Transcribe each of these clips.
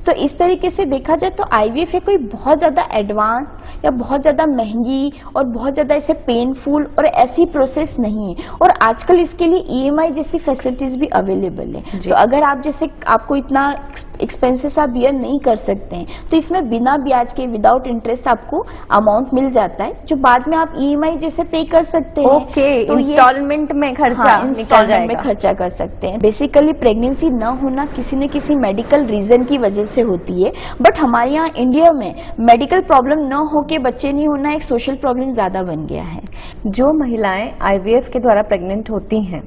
तो इस तरीके से देखा जाए तो आईवीएफ है कोई बहुत ज़्यादा एडवांस या बहुत ज़्यादा महंगी और बहुत ज़्यादा ऐसे पेनफुल और ऐसी प्रोसेस नहीं है, और आजकल इसके लिए ईएमआई जैसी फैसिलिटीज़ भी अवेलेबल है। तो अगर आप जैसे आपको इतना एक्सपेंसेस आप बियर नहीं कर सकते हैं तो इसमें बिना ब्याज के विदाउट इंटरेस्ट आपको अमाउंट मिल जाता है जो बाद में आप ईएमआई जैसे पे कर सकते हैं। ओके, तो इंस्टॉलमेंट में खर्चा निकल जाएगा। में खर्चा कर सकते हैं। बेसिकली प्रेगनेंसी न होना किसी न किसी मेडिकल रीजन की वजह से होती है, बट हमारे यहाँ इंडिया में मेडिकल प्रॉब्लम न हो के बच्चे नहीं होना एक सोशल प्रॉब्लम ज्यादा बन गया है। जो महिलाएं आईवीएफ के द्वारा प्रेग्नेंट होती हैं,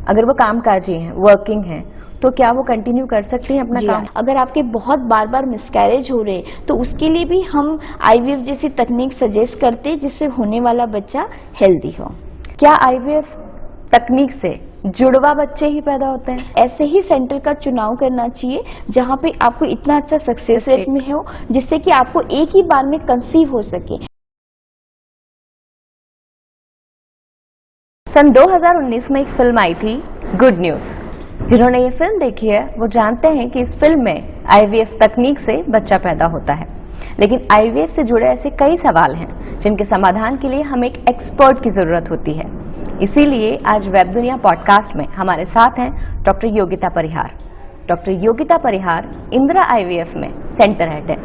अगर वो कामकाजी हैं, वर्किंग हैं, तो क्या वो कंटिन्यू कर सकती हैं अपना काम? अगर आपके बहुत बार बार मिसकैरेज हो रहे तो उसके लिए भी हम आईवीएफ जैसी तकनीक सजेस्ट करते हैं जिससे होने वाला बच्चा हेल्दी हो। क्या आईवीएफ तकनीक से जुड़वा बच्चे ही पैदा होते हैं? ऐसे ही सेंटर का चुनाव करना चाहिए जहाँ पे आपको इतना अच्छा सक्सेस रेट में हो जिससे कि आपको एक ही बार में कंसीव हो सके। सन 2019 में एक फिल्म आई थी गुड न्यूज। जिन्होंने ये फिल्म देखी है वो जानते हैं कि इस फिल्म में आईवीएफ तकनीक से बच्चा पैदा होता है, लेकिन आईवीएफ से जुड़े ऐसे कई सवाल हैं जिनके समाधान के लिए हमें एक एक्सपर्ट की जरूरत होती है। इसीलिए आज वेब दुनिया पॉडकास्ट में हमारे साथ हैं doctor Yogita Parihar. Doctor Yogita Parihar Indira IVF में सेंटर हेड है।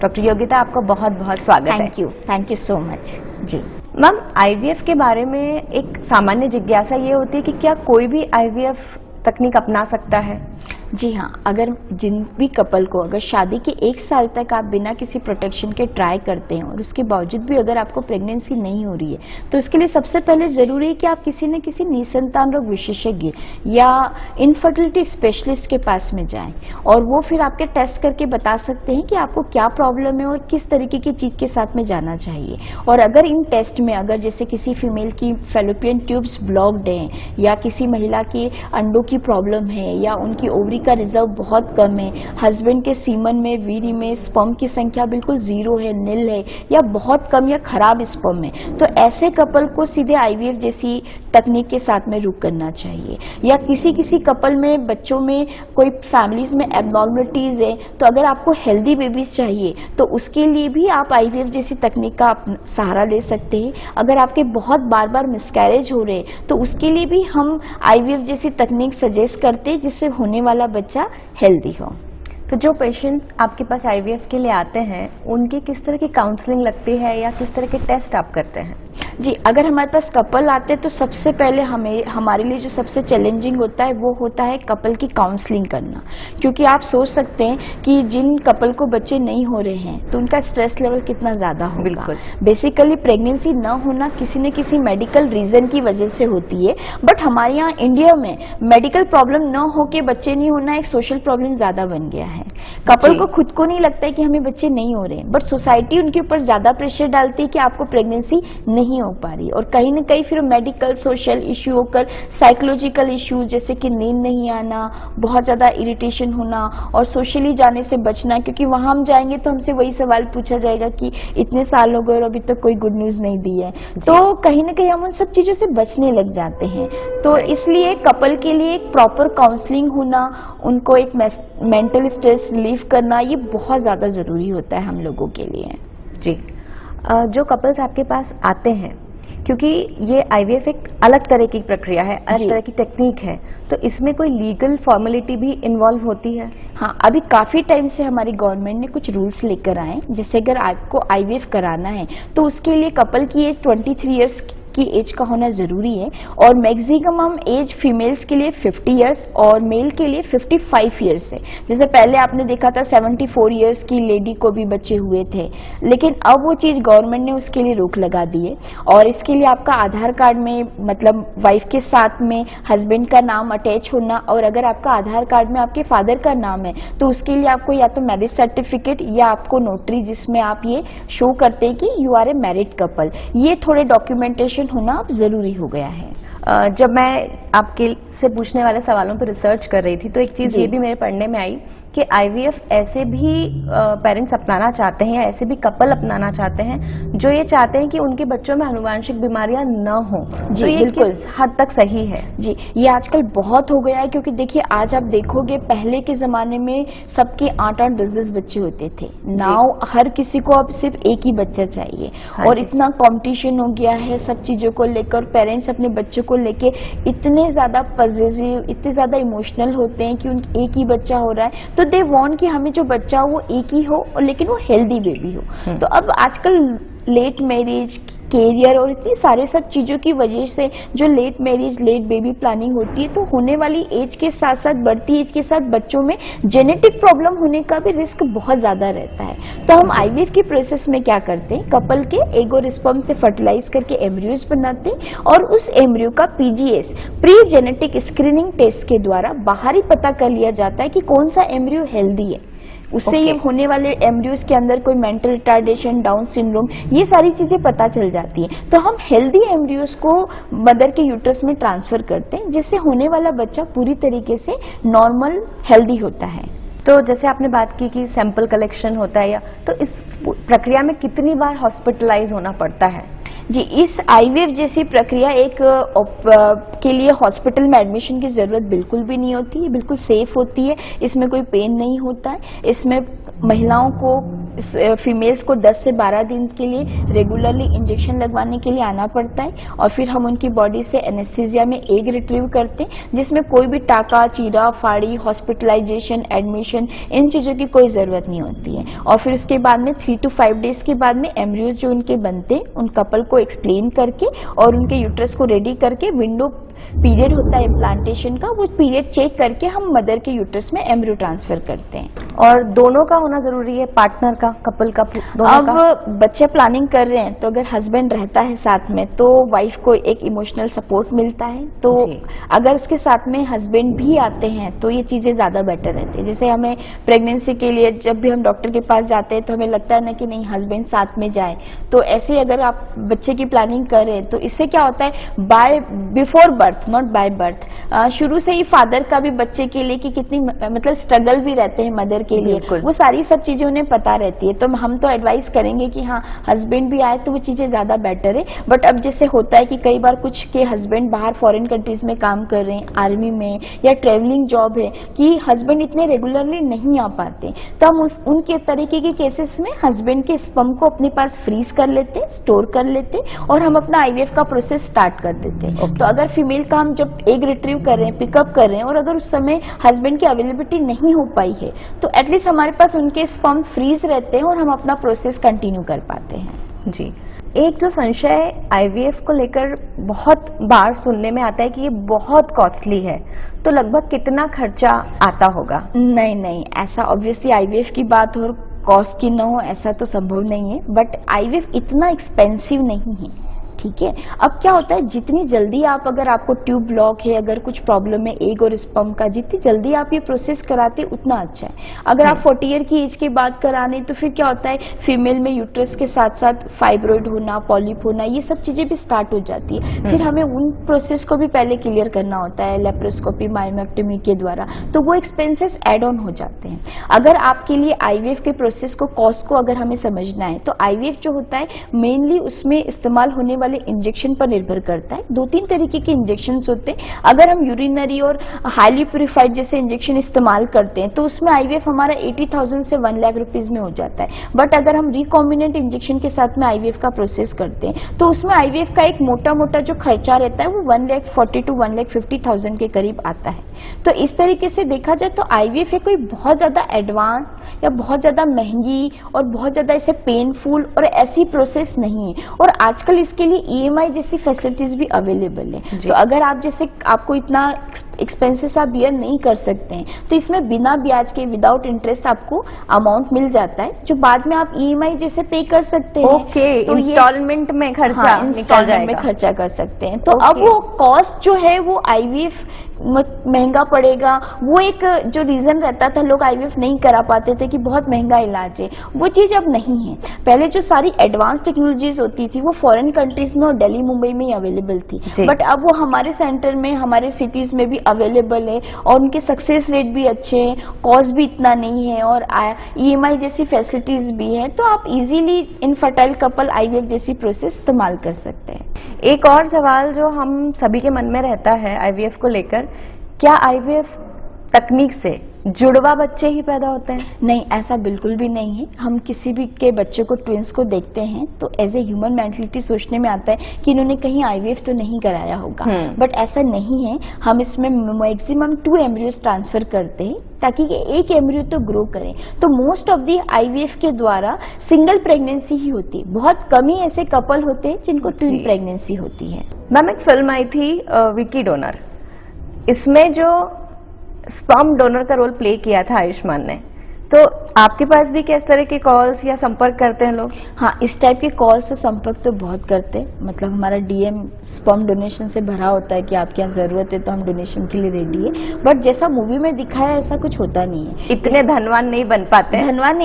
डॉक्टर योगिता, आपका बहुत बहुत स्वागत है। Thank you so much. जी मैम, आईवीएफ के बारे में एक सामान्य जिज्ञासा ये होती है कि क्या कोई भी आईवीएफ तकनीक अपना सकता है? जी हाँ, अगर जिन भी कपल को अगर शादी के 1 साल तक आप बिना किसी प्रोटेक्शन के ट्राई करते हैं और उसके बावजूद भी अगर आपको प्रेगनेंसी नहीं हो रही है तो उसके लिए सबसे पहले ज़रूरी है कि आप किसी न किसी निसंतान रोग विशेषज्ञ या इनफर्टिलिटी स्पेशलिस्ट के पास में जाएं और वो फिर आपके टेस्ट करके बता सकते हैं कि आपको क्या प्रॉब्लम है और किस तरीके की चीज़ के साथ में जाना चाहिए। और अगर इन टेस्ट में अगर जैसे किसी फीमेल की फेलोपियन ट्यूब्स ब्लॉक्ड हैं या किसी महिला के अंडों की प्रॉब्लम है या उनकी ओवरी का रिजर्व बहुत कम है, हस्बैंड के सीमन में वीर्य में स्पर्म की संख्या बिल्कुल 0 है, नील है या बहुत कम या खराब स्पर्म है, तो ऐसे कपल को सीधे आईवीएफ जैसी तकनीक के साथ में रुक करना चाहिए। या किसी कपल में बच्चों में कोई फैमिलीज में एबनॉर्मलिटीज है तो अगर आपको हेल्दी बेबीज चाहिए तो उसके लिए भी आप आईवीएफ जैसी तकनीक का सहारा ले सकते हैं। अगर आपके बहुत बार बार मिसकैरेज हो रहे तो उसके लिए भी हम आईवीएफ जैसी तकनीक सजेस्ट करते हैं जिससे होने वाला बच्चा हेल्दी हो। तो जो पेशेंट्स आपके पास आईवीएफ के लिए आते हैं उनकी किस तरह की काउंसलिंग लगती है या किस तरह के टेस्ट आप करते हैं? जी, अगर हमारे पास कपल आते हैं तो सबसे पहले हमारे लिए जो सबसे चैलेंजिंग होता है वो होता है कपल की काउंसलिंग करना, क्योंकि आप सोच सकते हैं कि जिन कपल को बच्चे नहीं हो रहे हैं तो उनका स्ट्रेस लेवल कितना ज़्यादा होगा। बिल्कुल। बेसिकली प्रेगनेंसी न होना किसी न किसी मेडिकल रीजन की वजह से होती है, बट हमारे यहाँ इंडिया में मेडिकल प्रॉब्लम न हो के बच्चे नहीं होना एक सोशल प्रॉब्लम ज़्यादा बन गया है। कपल को खुद को नहीं लगता है कि हमें बच्चे नहीं हो रहे, बट सोसाइटी उनके ऊपर ज़्यादा प्रेशर डालती है कि आपको प्रेगनेंसी नहीं हो पा रही, और कहीं ना कहीं फिर मेडिकल सोशल इश्यू होकर साइकोलॉजिकल इश्यूज जैसे कि नींद नहीं आना, बहुत ज़्यादा इरिटेशन होना और सोशली जाने से बचना, क्योंकि वहाँ हम जाएंगे तो हमसे वही सवाल पूछा जाएगा कि इतने साल हो गए और अभी तक कोई गुड न्यूज़ नहीं दी है, तो कहीं ना कहीं हम उन सब चीज़ों से बचने लग जाते हैं। तो इसलिए कपल के लिए एक प्रॉपर काउंसलिंग होना, उनको एक मेंटल स्ट्रेस रिलीफ करना, ये बहुत ज़्यादा ज़रूरी होता है हम लोगों के लिए। जी, जो कपल्स आपके पास आते हैं, क्योंकि ये आईवीएफ एक अलग तरह की प्रक्रिया है, अलग तरह की टेक्निक है, तो इसमें कोई लीगल फॉर्मेलिटी भी इन्वॉल्व होती है? हाँ, अभी काफ़ी टाइम से हमारी गवर्नमेंट ने कुछ रूल्स लेकर आए, जैसे अगर आपको आईवीएफ कराना है तो उसके लिए कपल की एज 23 ईयर्स की एज का होना ज़रूरी है, और मैक्सिमम एज फीमेल्स के लिए 50 ईयर्स और मेल के लिए 55 ईयर्स है। जैसे पहले आपने देखा था 74 ईयर्स की लेडी को भी बच्चे हुए थे, लेकिन अब वो चीज़ गवर्नमेंट ने उसके लिए रोक लगा दी है, और इसके लिए आपका आधार कार्ड में मतलब वाइफ के साथ में हस्बैंड का नाम अटैच होना, और अगर आपका आधार कार्ड में आपके फादर का नाम है तो उसके लिए आपको या तो मैरिज सर्टिफिकेट या आपको नोटरी जिसमें आप ये शो करते हैं कि you are a married couple, ये थोड़े डॉक्यूमेंटेशन होना अब जरूरी हो गया है। जब मैं आपके से पूछने वाले सवालों पर रिसर्च कर रही थी तो एक चीज़ ये भी मेरे पढ़ने में आई कि आईवीएफ ऐसे भी पेरेंट्स अपनाना चाहते हैं, ऐसे भी कपल अपनाना चाहते हैं जो ये चाहते हैं कि उनके बच्चों में आनुवांशिक बीमारियां न हो, जी, तो ये बिल्कुल। किस हद तक सही है? जी, ये आजकल बहुत हो गया है, क्योंकि देखिए आज आप देखोगे पहले के ज़माने में सबके 8-8 10-10 बच्चे होते थे। नाउ हर किसी को अब सिर्फ एक ही बच्चा चाहिए। हाँ और जी। इतना कंपटीशन हो गया है सब चीज़ों को लेकर, पेरेंट्स अपने बच्चों को लेके इतने ज़्यादा पॉसेसिव, इतने ज़्यादा इमोशनल होते हैं कि उन एक ही बच्चा हो रहा है, तो दे वांट कि हमें जो बच्चा हो वो एक ही हो, और लेकिन वो हेल्दी बेबी हो। तो अब आजकल लेट मैरिज, कैरियर और इतनी सारे सब चीज़ों की वजह से जो late marriage, late baby planning होती है, तो होने वाली एज के साथ साथ, बढ़ती एज के साथ बच्चों में जेनेटिक प्रॉब्लम होने का भी रिस्क बहुत ज़्यादा रहता है। तो हम आईवीएफ की प्रोसेस में क्या करते हैं, कपल के एग और स्पर्म से फर्टिलाइज करके एम्ब्रियोज बनाते हैं, और उस एम्ब्रियो का PGS, pre genetic screening test के द्वारा बाहर ही पता कर लिया जाता है कि कौन सा एम्ब्रियो हेल्दी है। उससे ये होने वाले एम्ब्रियोज के अंदर कोई मेंटल रिटार्डेशन, डाउन सिंड्रोम, ये सारी चीजें पता चल जाती हैं। तो हम हेल्दी एम्ब्रियोज को मदर के यूट्रस में ट्रांसफर करते हैं, जिससे होने वाला बच्चा पूरी तरीके से नॉर्मल हेल्दी होता है। तो जैसे आपने बात की कि सैंपल कलेक्शन होता है, या तो इस प्रक्रिया में कितनी बार हॉस्पिटलाइज होना पड़ता है? जी, इस आईवीएफ जैसी प्रक्रिया के लिए हॉस्पिटल में एडमिशन की ज़रूरत बिल्कुल भी नहीं होती है, बिल्कुल सेफ होती है। इसमें कोई पेन नहीं होता है। इसमें महिलाओं को, फीमेल्स को 10 से 12 दिन के लिए रेगुलरली इंजेक्शन लगवाने के लिए आना पड़ता है, और फिर हम उनकी बॉडी से एनेस्थीसिया में एग रिट्रीव करते हैं, जिसमें कोई भी टाका, चीरा फाड़ी, हॉस्पिटलाइजेशन, एडमिशन, इन चीज़ों की कोई ज़रूरत नहीं होती है। और फिर उसके बाद में 3 to 5 डेज के बाद में एम्ब्रियोज जो उनके बनते हैं, उन कपल को एक्सप्लेन करके और उनके यूट्रस को रेडी करके, विंडो पीरियड होता है इम्प्लांटेशन का, वो पीरियड चेक करके हम मदर के यूट्रस में एम्ब्रियो ट्रांसफर करते हैं। और दोनों का होना जरूरी है, पार्टनर का, कपल का, दोनों अब का? बच्चे प्लानिंग कर रहे हैं तो अगर हस्बैंड रहता है साथ में तो वाइफ को एक इमोशनल सपोर्ट मिलता है। तो जी। अगर उसके साथ में हस्बैंड भी आते हैं तो ये चीज़ें ज़्यादा बेटर रहती है। जैसे हमें प्रेगनेंसी के लिए जब भी हम डॉक्टर के पास जाते हैं तो हमें लगता है ना कि नहीं, हस्बैंड साथ में जाए। तो ऐसे अगर आप बच्चे की प्लानिंग करें तो इससे क्या होता है, before birth, not by birth, शुरू से ही फादर का भी बच्चे के लिए कि कितनी मतलब स्ट्रगल भी रहते हैं मदर के लिए, वो सारी सब चीज़ें उन्हें पता रहती है। तो हम तो एडवाइस करेंगे कि हाँ, हस्बैंड भी आए तो वो चीज़ें ज़्यादा बेटर है। बट अब जैसे होता है कि कई बार कुछ के हस्बैंड बाहर फॉरेन कंट्रीज में काम कर रहे हैं, आर्मी में, या ट्रेवलिंग जॉब है, कि हस्बैंड इतने रेगुलरली नहीं आ पाते, तो हम उनके तरीके के केसेस में हस्बैंड के स्पर्म को अपने पास फ्रीज कर लेते, स्टोर कर लेते, और हम अपना आईवीएफ का प्रोसेस स्टार्ट कर देते। तो अगर फीमेल का हम जब एग रिट्रीव कर रहे हैं, पिकअप कर रहे हैं, और अगर उस समय हस्बैंड की अवेलेबिलिटी नहीं हो पाई है, तो एटलीस्ट हमारे पास उनके स्पर्म फ्रीज रहते हैं और हम अपना प्रोसेस कंटिन्यू कर पाते हैं। जी। एक जो संशय आईवीएफ को लेकर बहुत बार सुनने में आता है कि ये बहुत कॉस्टली है, तो लगभग कितना खर्चा आता होगा? नहीं, ऐसा ऑब्वियसली आईवीएफ की बात और कॉस्ट की ना हो ऐसा तो संभव नहीं है, बट आईवीएफ इतना एक्सपेंसिव नहीं है। ठीक है, अब क्या होता है, जितनी जल्दी आप, अगर आपको ट्यूब ब्लॉक है, अगर कुछ प्रॉब्लम है एग और स्पर्म का, जितनी जल्दी आप ये प्रोसेस कराते उतना अच्छा है। अगर आप 40 ईयर की एज के बाद कराने तो फिर क्या होता है, फीमेल में यूट्रस के साथ साथ फाइब्रॉइड होना, पॉलिप होना, ये सब चीज़ें भी स्टार्ट हो जाती है। फिर हमें उन प्रोसेस को भी पहले क्लियर करना होता है लेप्रोस्कोपी, मायोमेक्टोमी के द्वारा, तो वो एक्सपेंसेस एड ऑन हो जाते हैं। अगर आपके लिए आईवीएफ के प्रोसेस को, कॉस्ट को अगर हमें समझना है, तो आईवीएफ जो होता है मेनली उसमें इस्तेमाल होने वाले इंजेक्शन पर निर्भर करता है। 2-3 तरीके के इंजेक्शन होते हैं। अगर हम यूरिनरी और हाईली प्यूरिफाइड जैसे इंजेक्शन इस्तेमाल करते हैं तो उसमें आईवीएफ हमारा 80,000 से 1 लाख रुपीज में हो जाता है। बट अगर हम रिकॉम्बिनेंट इंजेक्शन के साथ में आईवीएफ का प्रोसेस करते हैं तो उसमें आईवीएफ का एक मोटा मोटा जो खर्चा रहता है वो 1,40,000 to 1,50,000 के करीब आता है। तो इस तरीके से देखा जाए तो आईवीएफ है कोई बहुत ज्यादा एडवांस या बहुत ज्यादा महंगी और बहुत ज्यादा ऐसे पेनफुल और ऐसी प्रोसेस नहीं है। और आजकल इसके लिए ईएमआई जैसी फैसिलिटीज भी अवेलेबल है। तो अगर आप जैसे आपको इतना एक्सपेंसेस आप बियर नहीं कर सकते हैं तो इसमें बिना ब्याज के, विदाउट इंटरेस्ट आपको अमाउंट मिल जाता है जो बाद में आप ईएमआई जैसे पे कर सकते हैं। ओके, तो इंस्टॉलमेंट में खर्चा निकल जाएगा, में खर्चा कर सकते हैं। तो अब वो कॉस्ट जो है वो आईवीएफ महंगा पड़ेगा, वो एक जो रीजन रहता था लोग आईवीएफ नहीं करा पाते थे कि बहुत महंगा इलाज है, वो चीज अब नहीं है। पहले जो सारी एडवांस टेक्नोलॉजीज होती थी वो फॉरेन कंट्री कंट्रीज में और दिल्ली मुंबई में ही अवेलेबल थी, जी। बट अब वो हमारे सेंटर में, हमारे सिटीज में भी अवेलेबल है और उनके सक्सेस रेट भी अच्छे हैं, कॉस्ट भी इतना नहीं है और EMI जैसी फैसिलिटीज भी है, तो आप इजीली इनफर्टाइल कपल IVF जैसी प्रोसेस इस्तेमाल कर सकते हैं। एक और सवाल जो हम सभी के मन में रहता है IVF को लेकर, क्या IVF तकनीक से जुड़वा बच्चे ही पैदा होते हैं? नहीं, ऐसा बिल्कुल भी नहीं है। हम किसी भी के बच्चे को, ट्विंस को देखते हैं तो एज ए ह्यूमन मेंटलिटी सोचने में आता है कि इन्होंने कहीं IVF तो नहीं कराया होगा, बट ऐसा नहीं है। हम इसमें मैक्सिमम 2 एम्ब्रियोज ट्रांसफर करते हैं ताकि एक एम्ब्रियो तो ग्रो करें। तो मोस्ट ऑफ दी IVF के द्वारा सिंगल प्रेगनेंसी ही होती है, बहुत कम ही ऐसे कपल होते हैं जिनको ट्विन प्रेगनेंसी होती है। मैम, एक फिल्म आई थी विकी डोनर, इसमें जो स्पर्म डोनर का रोल प्ले किया था आयुष्मान ने, तो आपके पास भी किस तरह के कॉल्स या संपर्क करते हैं लोग? हाँ, इस टाइप के कॉल्स और संपर्क तो बहुत करते हैं। मतलब हमारा DM स्पर्म डोनेशन से भरा होता है कि आपके यहाँ जरूरत है तो हम डोनेशन के लिए रेडी है, बट जैसा मूवी में दिखाया ऐसा कुछ होता नहीं है। इतने धनवान नहीं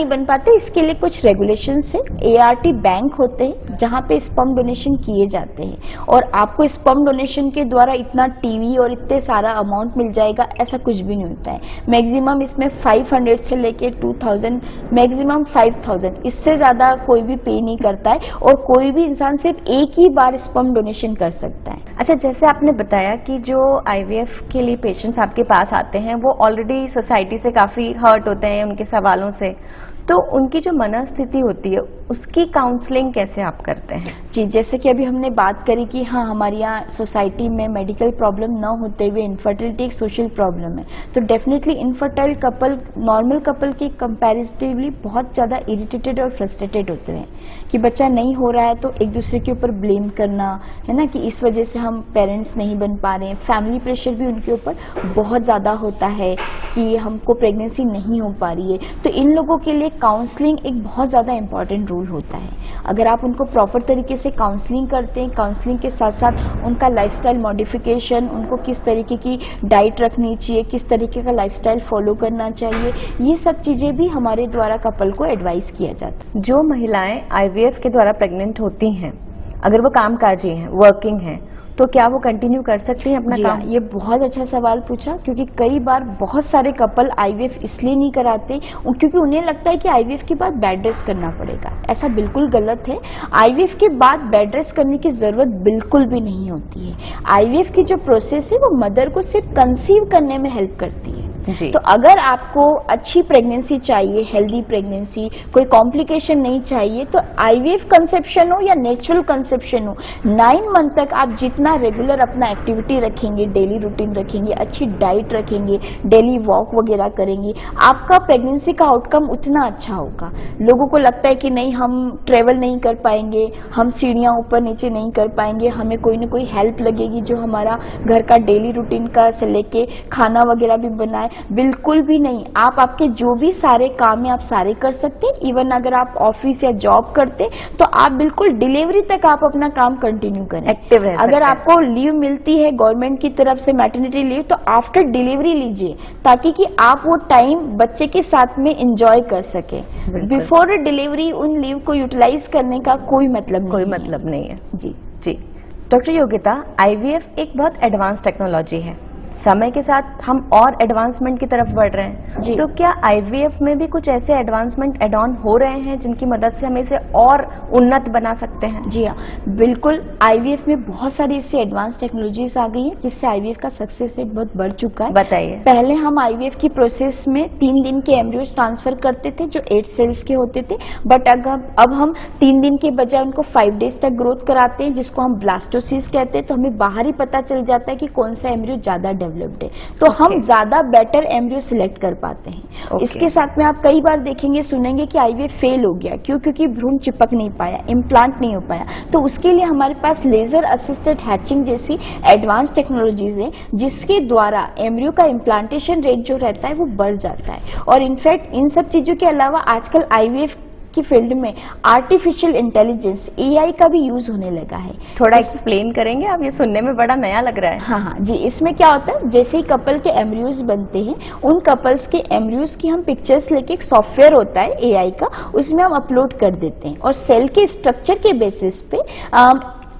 बन पाते, इसके लिए कुछ रेगुलेशंस है। ART बैंक होते हैं जहाँ पे स्पर्म डोनेशन किए जाते हैं और आपको स्पर्म डोनेशन के द्वारा इतना TV और इतने सारा अमाउंट मिल जाएगा, ऐसा कुछ भी नहीं होता है। मैक्सिमम इसमें 500 से लेके 2000, मैक्सिमम 5000, इससे ज्यादा कोई भी पे नहीं करता है और कोई भी इंसान सिर्फ एक ही बार स्पर्म डोनेशन कर सकता है। अच्छा, जैसे आपने बताया कि जो IVF के लिए पेशेंट्स आपके पास आते हैं वो ऑलरेडी सोसाइटी से काफ़ी हर्ट होते हैं उनके सवालों से, तो उनकी जो मनस्थिति होती है उसकी काउंसलिंग कैसे आप करते हैं? जी, जैसे कि अभी हमने बात करी कि हाँ, हमारे यहाँ सोसाइटी में मेडिकल प्रॉब्लम न होते हुए इनफर्टिलिटी एक सोशल प्रॉब्लम है, तो definitely infertile couple normal couple के कंपैरेटिवली बहुत ज़्यादा इरिटेटेड और फ्रस्ट्रेटेड होते हैं कि बच्चा नहीं हो रहा है तो एक दूसरे के ऊपर ब्लेम करना, है ना, कि इस वजह से हम पेरेंट्स नहीं बन पा रहे हैं। फैमिली प्रेशर भी उनके ऊपर बहुत ज़्यादा होता है कि हमको प्रेगनेंसी नहीं हो पा रही है। तो इन लोगों के लिए काउंसलिंग एक बहुत ज़्यादा इंपॉर्टेंट रोल होता है। अगर आप उनको प्रॉपर तरीके से काउंसलिंग करते हैं, काउंसलिंग के साथ साथ उनका लाइफस्टाइल मॉडिफिकेशन, उनको किस तरीके की डाइट रखनी चाहिए, किस तरीके का लाइफस्टाइल फॉलो करना चाहिए, ये सब चीज़ें भी हमारे द्वारा कपल को एडवाइस किया जाता है। जो महिलाएं IVF के द्वारा प्रेग्नेंट होती हैं, अगर वो कामकाजी हैं, वर्किंग हैं, तो क्या वो कंटिन्यू कर सकती हैं अपना काम? ये बहुत अच्छा सवाल पूछा, क्योंकि कई बार बहुत सारे कपल IVF इसलिए नहीं कराते क्योंकि उन्हें लगता है कि IVF के बाद बेड रेस्ट करना पड़ेगा। ऐसा बिल्कुल गलत है। IVF के बाद बेड रेस्ट करने की ज़रूरत बिल्कुल भी नहीं होती है। IVF की जो प्रोसेस है वो मदर को सिर्फ कंसीव करने में हेल्प करती है। जी। तो अगर आपको अच्छी प्रेगनेंसी चाहिए, हेल्दी प्रेगनेंसी, कोई कॉम्प्लिकेशन नहीं चाहिए, तो IVF कंसेप्शन हो या नेचुरल कंसेप्शन हो, 9 मंथ तक आप जितना रेगुलर अपना एक्टिविटी रखेंगे, डेली रूटीन रखेंगे, अच्छी डाइट रखेंगे, डेली वॉक वगैरह करेंगे, आपका प्रेगनेंसी का आउटकम उतना अच्छा होगा। लोगों को लगता है कि नहीं, हम ट्रेवल नहीं कर पाएंगे, हम सीढ़ियाँ ऊपर नीचे नहीं कर पाएंगे, हमें कोई ना कोई हेल्प लगेगी जो हमारा घर का डेली रूटीन का से लेके खाना वगैरह भी बनाए। बिल्कुल भी नहीं। आप आपके जो भी सारे काम है आप सारे कर सकते हैं। इवन अगर आप ऑफिस या जॉब करते तो आप बिल्कुल डिलीवरी तक आप अपना काम कंटिन्यू करें, एक्टिव रह सकते हैं। अगर आपको लीव मिलती है गवर्नमेंट की तरफ से मैटरनिटी लीव, तो आफ्टर डिलीवरी लीजिए ताकि कि आप वो टाइम बच्चे के साथ में एंजॉय कर सके। बिफोर डिलीवरी उन लीव को यूटिलाइज करने का कोई मतलब नहीं है। जी जी। डॉक्टर योगिता, IVF एक बहुत एडवांस टेक्नोलॉजी है, समय के साथ हम और एडवांसमेंट की तरफ बढ़ रहे हैं जी। तो क्या IVF में भी कुछ ऐसे एडवांसमेंट एड ऑन हो रहे हैं जिनकी मदद से हम इसे और उन्नत बना सकते हैं? जी हाँ, बिल्कुल। IVF में बहुत सारी इससे एडवांस टेक्नोलॉजीज आ गई हैं जिससे IVF का सक्सेस रेट बहुत बढ़ चुका है। बताइए। पहले हम IVF की प्रोसेस में 3 दिन के एम्ब्रियोज ट्रांसफर करते थे जो 8 सेल्स के होते थे, बट अब हम 3 दिन के बजाय उनको 5 डेज तक ग्रोथ कराते हैं, जिसको हम ब्लास्टोसिस कहते हैं। तो हमें बाहर ही पता चल जाता है कि कौन सा एम्ब्रियो ज्यादा डेवलप्ड है, तो हम ज्यादा बेटर एम्ब्रियो सिलेक्ट कर पाते हैं। इसके साथ में आप कई बार देखेंगे, सुनेंगे कि IVF फेल हो गया। क्यों? क्योंकि भ्रूण चिपक नहीं पाया, इम्प्लांट नहीं हो पाया। तो उसके लिए हमारे पास लेजर असिस्टेड हैचिंग जैसी एडवांस टेक्नोलॉजीज है जिसके द्वारा एम्ब्रियो का इम्प्लांटेशन रेट जो रहता है वो बढ़ जाता है। और इनफैक्ट इन सब चीजों के अलावा आजकल IVF की फील्ड में आर्टिफिशियल इंटेलिजेंस AI का भी यूज होने लगा है। थोड़ा एक्सप्लेन करेंगे आप? ये सुनने में बड़ा नया लग रहा है। हाँ जी, इसमें क्या होता है, जैसे ही कपल के एम्ब्रियोज बनते हैं, उन कपल्स के एम्ब्रियोज की हम पिक्चर्स लेके, एक सॉफ्टवेयर होता है AI का, उसमें हम अपलोड कर देते हैं और सेल के स्ट्रक्चर के बेसिस पे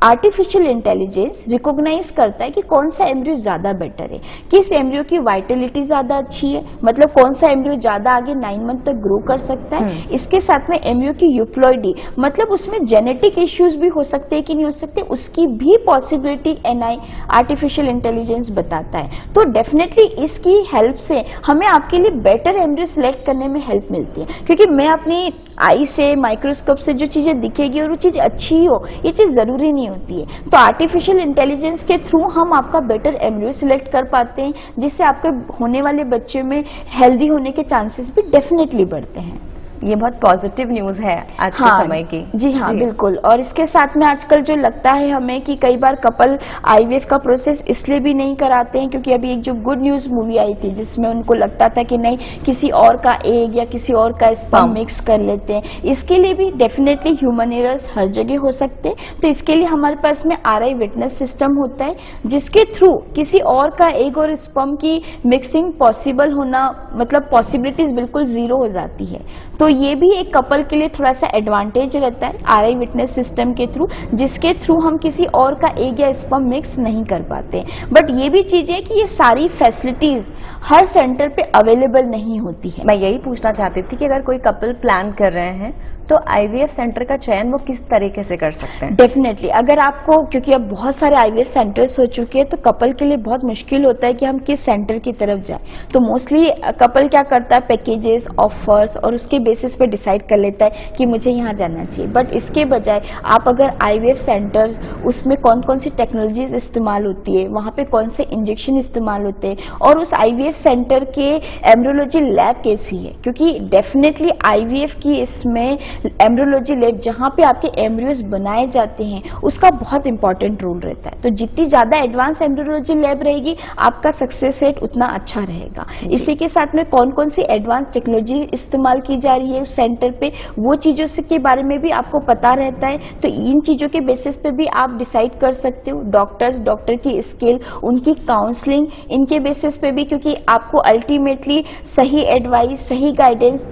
आर्टिफिशियल इंटेलिजेंस रिकॉग्नाइज करता है कि कौन सा एम्ब्रियो ज्यादा बेटर है, किस एम्ब्रियो की वाइटलिटी ज्यादा अच्छी है, मतलब कौन सा एम्ब्रियो ज्यादा आगे 9 मंथ तक ग्रो कर सकता है। इसके साथ में एम्ब्रियो की यूप्लॉइडी, मतलब उसमें जेनेटिक इश्यूज भी हो सकते हैं कि नहीं हो सकते, उसकी भी पॉसिबिलिटी एनआई आर्टिफिशियल इंटेलिजेंस बताता है। तो डेफिनेटली इसकी हेल्प से हमें आपके लिए बेटर एम्ब्रियो सिलेक्ट करने में हेल्प मिलती है, क्योंकि मैं अपनी आई से माइक्रोस्कोप से जो चीजें दिखेगी और वो चीज अच्छी हो, ये चीज जरूरी नहीं होती है। तो आर्टिफिशियल इंटेलिजेंस के थ्रू हम आपका बेटर एम्ब्रियो सिलेक्ट कर पाते हैं, जिससे आपके होने वाले बच्चे में हेल्दी होने के चांसेस भी डेफिनेटली बढ़ते हैं। ये बहुत पॉजिटिव न्यूज है आज के समय की। जी हाँ, बिल्कुल। और इसके साथ में आजकल जो लगता है हमें कि कई बार कपल आईवीएफ का प्रोसेस इसलिए भी नहीं कराते हैं क्योंकि अभी एक जो गुड न्यूज मूवी आई थी जिसमें उनको लगता था कि नहीं किसी और का एग या किसी और का स्पर्म मिक्स कर लेते हैं। इसके लिए भी डेफिनेटली ह्यूमन एरर्स हर जगह हो सकते हैं। तो इसके लिए हमारे पास में आरआई विटनेस सिस्टम होता है जिसके थ्रू किसी और का एग और स्पर्म की मिक्सिंग पॉसिबल होना, मतलब पॉसिबिलिटीज बिल्कुल जीरो हो जाती है। तो ये भी एक कपल के लिए थोड़ा सा एडवांटेज रहता है आरआई विटनेस सिस्टम के थ्रू, जिसके थ्रू हम किसी और का एग या स्पर्म मिक्स नहीं कर पाते। बट ये भी चीज है कि ये सारी फैसिलिटीज हर सेंटर पे अवेलेबल नहीं होती है। मैं यही पूछना चाहती थी कि अगर कोई कपल प्लान कर रहे हैं तो आईवीएफ सेंटर का चयन वो किस तरीके से कर सकते हैं? डेफिनेटली अगर आपको, क्योंकि अब बहुत सारे आईवीएफ सेंटर्स हो चुके हैं तो कपल के लिए बहुत मुश्किल होता है कि हम किस सेंटर की तरफ जाएं। तो मोस्टली कपल क्या करता है, पैकेजेस, ऑफर्स और उसके बेसिस पे डिसाइड कर लेता है कि मुझे यहाँ जाना चाहिए। बट इसके बजाय आप अगर आईवीएफ सेंटर्स, उसमें कौन कौन सी टेक्नोलॉजीज इस्तेमाल होती है, वहाँ पे कौन से इंजेक्शन इस्तेमाल होते हैं और उस आईवीएफ सेंटर के एम्ब्रियोलॉजी लैब कैसी है, क्योंकि डेफिनेटली आईवीएफ की इसमें एम्ब्रियोलॉजी लैब जहाँ पे आपके एम्ब्रियोज बनाए जाते हैं उसका बहुत इंपॉर्टेंट रोल रहता है। तो जितनी ज्यादा एडवांस एम्ब्रियोलॉजी लैब रहेगी आपका सक्सेस रेट उतना अच्छा रहेगा। इसी के साथ में कौन कौन सी एडवांस टेक्नोलॉजी इस्तेमाल की जा रही है उस सेंटर पे, वो चीजों से के बारे में भी आपको पता रहता है। तो इन चीजों के बेसिस पे भी आप डिसाइड कर सकते हो। डॉक्टर की स्किल, उनकी काउंसलिंग, इनके बेसिस पे भी, क्योंकि आपको अल्टीमेटली सही एडवाइस, सही गाइडेंस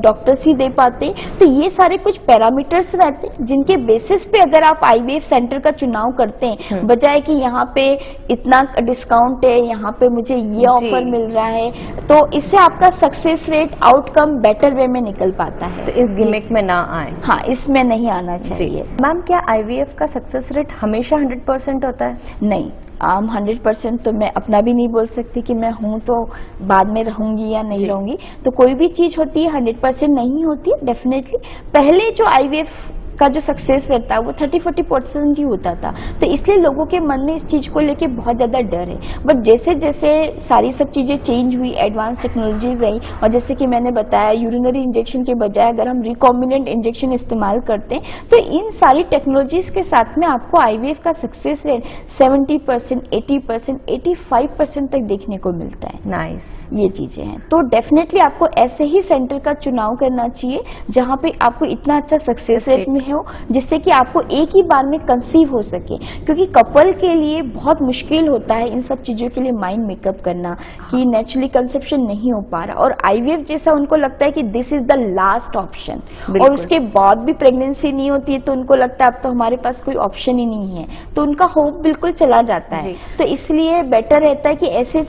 डॉक्टर्स ही दे पाते। तो ये सारे कुछ पैरामीटर्स रहते हैं जिनके बेसिस पे अगर आप आईवीएफ सेंटर का चुनाव करते हैं, बजाय कि यहाँ पे इतना डिस्काउंट है, यहाँ पे मुझे ये ऑफर मिल रहा है, तो इससे आपका success rate, outcome better way में निकल पाता है। तो इस गिमिक में ना आए। हाँ, इसमें नहीं आना चाहिए। मैम, क्या आईवीएफ का सक्सेस रेट हमेशा 100% होता है? नहीं, 100% तो मैं अपना भी नहीं बोल सकती कि मैं हूँ तो बाद में रहूंगी या नहीं रहूंगी। तो कोई भी चीज होती है 100% नहीं होती है। डेफिनेटली पहले जो आईवीएफ का जो सक्सेस रहता है वो 30-40% ही होता था, तो इसलिए लोगों के मन में इस चीज को लेके बहुत ज्यादा डर है। बट जैसे जैसे सारी सब चीजें चेंज हुई, एडवांस टेक्नोलॉजीज आई, और जैसे कि मैंने बताया यूरिनरी इंजेक्शन के बजाय अगर हम रिकॉम्बिनेंट इंजेक्शन इस्तेमाल करते हैं तो इन सारी टेक्नोलॉजीज के साथ में आपको आईवीएफ का सक्सेस रेट 70%, 80%, 85% तक देखने को मिलता है। नाइस। ये चीजें हैं। तो डेफिनेटली आपको ऐसे ही सेंटर का चुनाव करना चाहिए जहाँ पे आपको इतना अच्छा सक्सेस रेट में हो, जिससे कि आपको एक ही बार में कंसीव हो सके। क्योंकि कपल के लिए बहुत मुश्किल होता है इन सब चीजों के लिए माइंड मेकअप करना कि नेचुरली कंसेप्शन नहीं हो पा रहा, और आईवीएफ जैसा उनको लगता है कि this is the last option, और उसके बाद भी प्रेगनेंसी नहीं होती है तो उनको लगता है अब तो हमारे पास कोई ऑप्शन ही नहीं है, तो उनका होप बिल्कुल चला जाता है। तो इसलिए बेटर रहता है कि ऐसे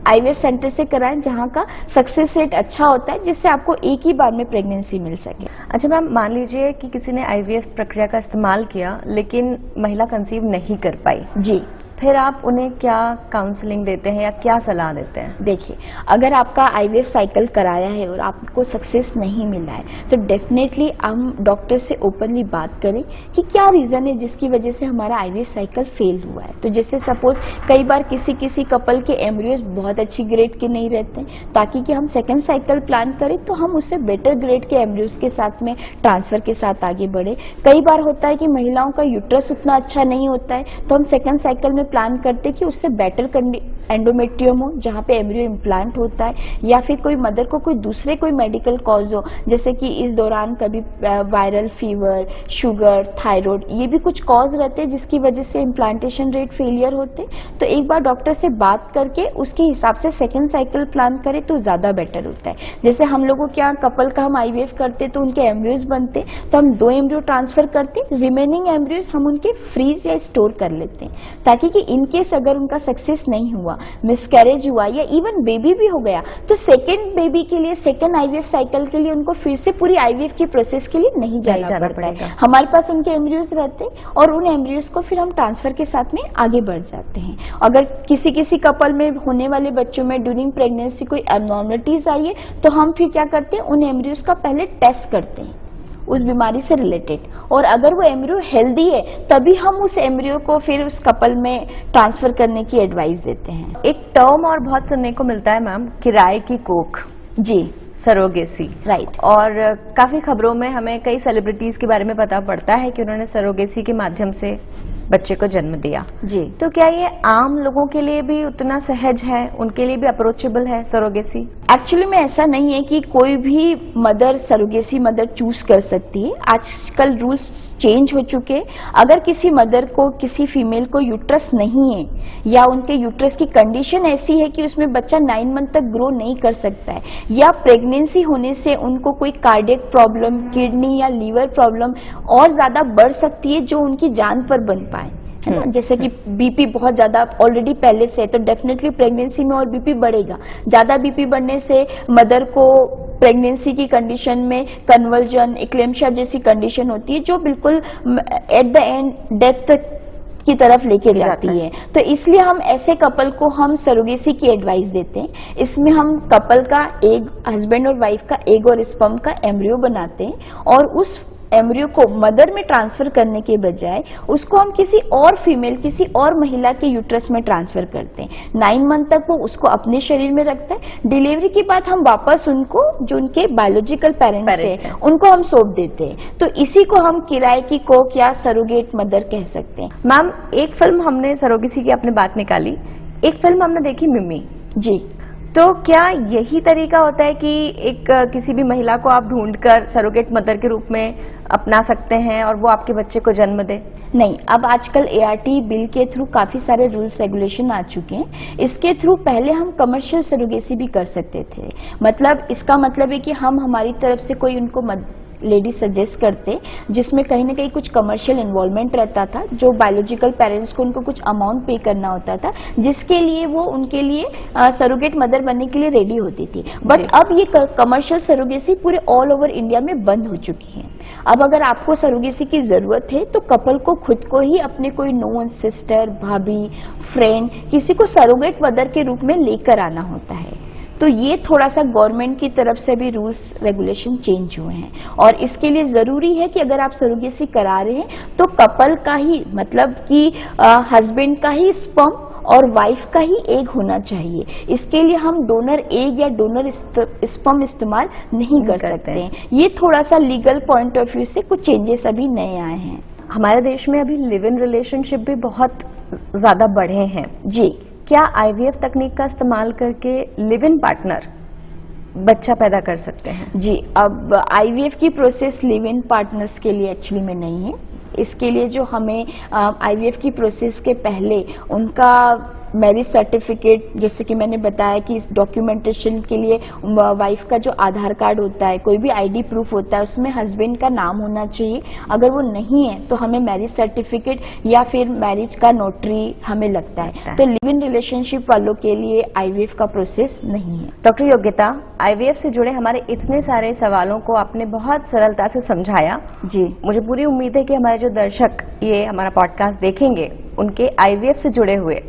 आईवीएफ सेंटर से कराएं जहां का सक्सेस रेट अच्छा होता है, जिससे आपको एक ही बार में प्रेगनेंसी मिल सके। अच्छा मैम, मान लीजिए कि किसी ने आईवीएफ प्रक्रिया का इस्तेमाल किया लेकिन महिला कंसीव नहीं कर पाई, जी, फिर आप उन्हें क्या काउंसलिंग देते हैं या क्या सलाह देते हैं? देखिए, अगर आपका आईवीएफ साइकिल कराया है और आपको सक्सेस नहीं मिला है तो डेफिनेटली हम डॉक्टर से ओपनली बात करें कि क्या रीज़न है जिसकी वजह से हमारा आईवीएफ साइकिल फेल हुआ है। तो जैसे सपोज कई बार किसी कपल के एम्ब्रियोज बहुत अच्छी ग्रेड के नहीं रहते हैं, ताकि कि हम सेकेंड साइकिल प्लान करें तो हम उससे बेटर ग्रेड के एम्ब्रियोज के साथ में ट्रांसफर के साथ आगे बढ़े। कई बार होता है कि महिलाओं का यूट्रस उतना अच्छा नहीं होता है तो हम सेकेंड साइकिल में प्लान करते हैं कि उससे बेटर एंडोमेट्रियम हो जहाँ पे एम्ब्रियो इम्प्लांट होता है, या फिर कोई मदर को कोई दूसरे कोई मेडिकल कॉज हो, जैसे कि इस दौरान कभी वायरल फीवर, शुगर, थायराइड, ये भी कुछ कॉज रहते हैं जिसकी वजह से इम्प्लांटेशन रेट फेलियर होते। तो एक बार डॉक्टर से बात करके उसके हिसाब से सेकेंड साइकिल प्लान करें तो ज़्यादा बेटर होता है। जैसे हम लोगों के यहाँ कपल का हम IVF करते तो उनके एम्ब्रियोज बनते, तो हम 2 एम्ब्रियो ट्रांसफर करते, रिमेनिंग एम्ब्रियोज हम उनके फ्रीज या स्टोर कर लेते हैं, ताकि कि इन केस अगर उनका सक्सेस नहीं हुआ, मिसकैरेज हुआ या इवन बेबी भी हो गया, तो सेकेंड बेबी के लिए, सेकेंड IVF साइकिल के लिए उनको फिर से पूरी IVF की प्रोसेस के लिए नहीं जाना पड़ता है। हमारे पास उनके एम्ब्रियोज रहते हैं और उन एम्ब्रियोज को फिर हम ट्रांसफर के साथ में आगे बढ़ जाते हैं। अगर किसी किसी कपल में होने वाले बच्चों में ड्यूरिंग प्रेगनेंसी कोई एबनॉर्मलिटीज आई है, तो हम फिर क्या करते हैं, उन एम्ब्रियोज का पहले टेस्ट करते हैं उस बीमारी से रिलेटेड, और अगर वो एम्ब्रियो हेल्दी है तभी हम उस एम्ब्रियो को फिर उस कपल में ट्रांसफर करने की एडवाइस देते हैं। एक टर्म और बहुत सुनने को मिलता है मैम, किराए की कोख। जी, सरोगेसी, राइट। और काफी खबरों में हमें कई सेलिब्रिटीज के बारे में पता पड़ता है कि उन्होंने सरोगेसी के माध्यम से बच्चे को जन्म दिया। जी, तो क्या ये आम लोगों के लिए भी उतना सहज है, उनके लिए भी अप्रोचेबल है सरोगेसी? एक्चुअली में ऐसा नहीं है कि कोई भी मदर सरोगेसी मदर चूज कर सकती है। आजकल रूल्स चेंज हो चुके हैं। अगर किसी मदर को, किसी फीमेल को यूट्रस नहीं है या उनके यूट्रस की कंडीशन ऐसी है कि उसमें बच्चा 9 मंथ तक ग्रो नहीं कर सकता है, या प्रेगनेंसी होने से उनको कोई कार्डियक प्रॉब्लम, किडनी या लीवर प्रॉब्लम और ज्यादा बढ़ सकती है जो उनकी जान पर बन पाए, है ना। जैसे कि बीपी बहुत ज्यादा ऑलरेडी पहले से है तो डेफिनेटली प्रेगनेंसी में और बीपी बढ़ेगा। ज्यादा बीपी बढ़ने से मदर को प्रेगनेंसी की कंडीशन में कन्वर्जन, एक्लेम्शिया जैसी कंडीशन होती है जो बिल्कुल एट द एंड डेथ की तरफ लेके जाती है। तो इसलिए हम ऐसे कपल को हम सरोगेसी की एडवाइस देते हैं। इसमें हम कपल का एग, हस्बैंड और वाइफ का एग और स्पर्म का एम्ब्रियो बनाते हैं और उस एम्ब्रियो को मदर में ट्रांसफर करने के बजाय उसको हम किसी और फीमेल, किसी और महिला के यूट्रस में ट्रांसफर करते हैं। 9 मंथ तक वो उसको अपने शरीर में रखता है। डिलीवरी के बाद हम वापस उनको, जो उनके बायोलॉजिकल पेरेंट्स हैं, उनको हम सौंप देते हैं। तो इसी को हम किराए की कोख या सरोगेट मदर कह सकते हैं। मैम, एक फिल्म हमने सरोगेसी की अपने बात निकाली, एक फिल्म हमने देखी मिमी। जी, तो क्या यही तरीका होता है कि एक किसी भी महिला को आप ढूंढकर सरोगेट मदर के रूप में अपना सकते हैं और वो आपके बच्चे को जन्म दे? नहीं, अब आजकल ART बिल के थ्रू काफ़ी सारे रूल्स रेगुलेशन आ चुके हैं। इसके थ्रू पहले हम कमर्शियल सरोगेसी भी कर सकते थे। मतलब इसका मतलब है कि हम हमारी तरफ से कोई उनको लेडी सजेस्ट करते जिसमें कहीं ना कहीं कुछ कमर्शियल इन्वॉल्वमेंट रहता था, जो बायोलॉजिकल पेरेंट्स को उनको कुछ अमाउंट पे करना होता था, जिसके लिए वो उनके लिए सरोगेट मदर बनने के लिए रेडी होती थी। बट अब ये कमर्शियल सरोगेसी पूरे ऑल ओवर इंडिया में बंद हो चुकी है। अब अगर आपको सरोगेसी की जरूरत है तो कपल को खुद को ही अपने कोई नोन, सिस्टर, भाभी, फ्रेंड, किसी को सरोगेट मदर के रूप में लेकर आना होता है। तो ये थोड़ा सा गवर्नमेंट की तरफ से भी रूल्स रेगुलेशन चेंज हुए हैं, और इसके लिए ज़रूरी है कि अगर आप सरोगेसी करा रहे हैं तो कपल का ही, मतलब कि हस्बैंड का ही स्पर्म और वाइफ का ही एग होना चाहिए। इसके लिए हम डोनर एग या डोनर स्पर्म इस्तेमाल नहीं कर सकते हैं। ये थोड़ा सा लीगल पॉइंट ऑफ व्यू से कुछ चेंजेस अभी नए आए हैं। हमारे देश में अभी लिव इन रिलेशनशिप भी बहुत ज़्यादा बढ़े हैं। जी, क्या IVF तकनीक का इस्तेमाल करके लिव इन पार्टनर बच्चा पैदा कर सकते हैं? जी, अब IVF की प्रोसेस लिव इन पार्टनर्स के लिए एक्चुअली में नहीं है। इसके लिए जो हमें IVF की प्रोसेस के पहले उनका मैरिज सर्टिफिकेट, जैसे कि मैंने बताया कि इस डॉक्यूमेंटेशन के लिए वाइफ का जो आधार कार्ड होता है, कोई भी ID प्रूफ होता है, उसमें हस्बैंड का नाम होना चाहिए। अगर वो नहीं है तो हमें मैरिज सर्टिफिकेट या फिर मैरिज का नोटरी हमें लगता है। तो लिव इन रिलेशनशिप वालों के लिए IVF का प्रोसेस नहीं है। डॉक्टर योग्यता, IVF से जुड़े हमारे इतने सारे सवालों को आपने बहुत सरलता से समझाया। जी, मुझे पूरी उम्मीद है कि हमारे जो दर्शक ये हमारा पॉडकास्ट देखेंगे उनके IVF से जुड़े हुए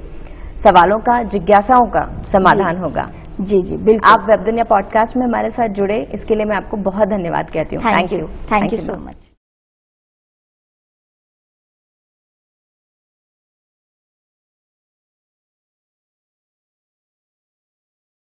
सवालों का, जिज्ञासाओं का समाधान होगा। जी जी, बिल्कुल। आप वेब दुनिया पॉडकास्ट में हमारे साथ जुड़े, इसके लिए मैं आपको बहुत धन्यवाद कहती हूँ। Thank you so much.